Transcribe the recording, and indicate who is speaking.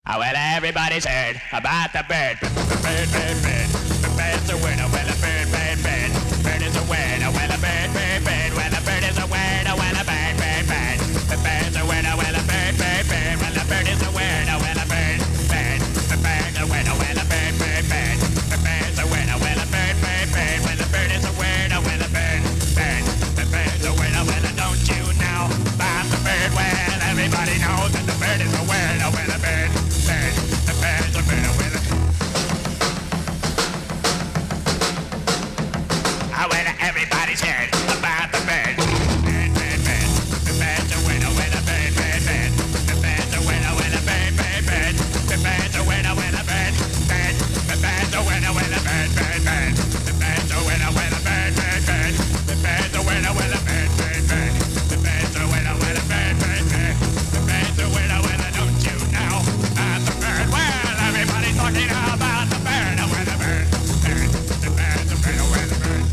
Speaker 1: Well, everybody's heard about the bird. Bird, bird, bird. The bird's a winner. Well, a bird, bird, bird. Bird is a winner. Well, a bird, bird, bird. Well, a bird is a winner. Well, a bird, bird, bird. The bird's a winner. Well, a bird, bird, bird. Well, a bird is a winner. Well, a bird, bird. The bird's a winner. Well, a bird, bird, bird. The bird's a winner. Well, a bird, bird, bird. Well, the bird is a winner. Well, a bird, bird. The bird's a winner. Well, don't you know about the bird? Well, everybody knows that the bird is a winner. Well, a bird. The bird's a winner with it. Well, everybody's heard about the bird. Bird, bird, bird. The bird's a winner with a bird, bird, bird. The bird's a winner with a bird, bird, bird. The bird's a winner with a bird, bird. The bird's a winner with a bird, bird, bird. The bird's a winner with a bird, bird, bird. The bird's a winner with a bird, bird, bird. The bird's a winner with a bird, bird, bird. The bird's a winner with a don't you know about the bird? Well, everybody's talking about the bird, with a bird, bird. The bird's a winner with a bird.